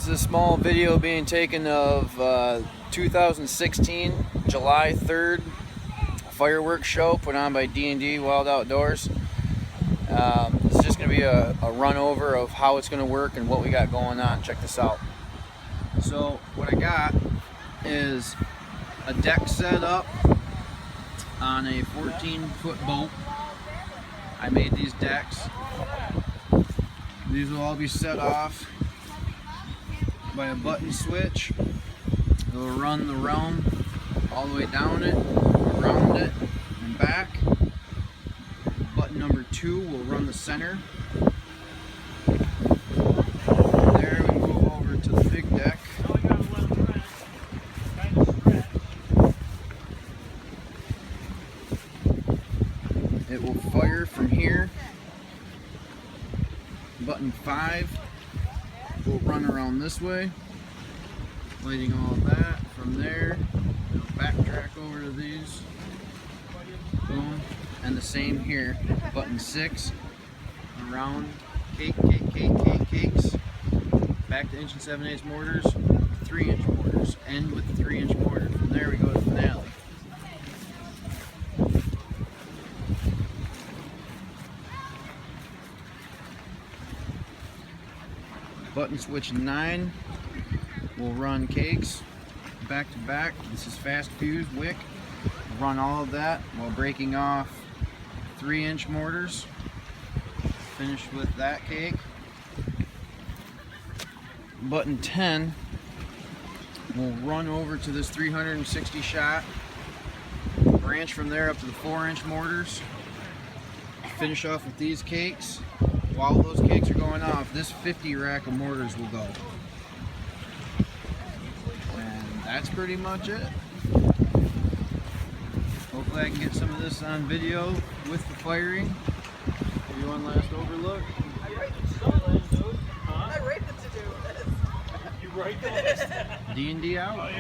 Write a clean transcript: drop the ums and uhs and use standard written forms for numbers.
It's a small video being taken of 2016 July 3rd fireworks show put on by D&D Wild Outdoors. It's just going to be a run over of how it's going to work and what we got going on. Check this out. So what I got is a deck set up on a 14-foot boat. I made these decks. These will all be set off by a button switch. It'll run the realm all the way down it, around it, and back. Button number 2 will run the center. There we move over to the big deck. It will fire from here. Button 5 will run around this way, lighting all of that. From there, it'll backtrack over to these. Boom. And the same here. Button 6, around cakes. Back to 1 7/8 mortars, 3-inch mortars. End with the 3-inch mortar. From there we go to finale. Button switch 9 will run cakes back to back. This is fast fuse wick. Run all of that while breaking off 3-inch mortars. Finish with that cake. Button 10 will run over to this 360 shot. Branch from there up to the 4-inch mortars. Finish off with these cakes. While those cakes are going off, this 50 rack of mortars will go. And that's pretty much it. Hopefully I can get some of this on video with the firing. Give you one last overlook. I write the to-do list. You write the list? D&D out.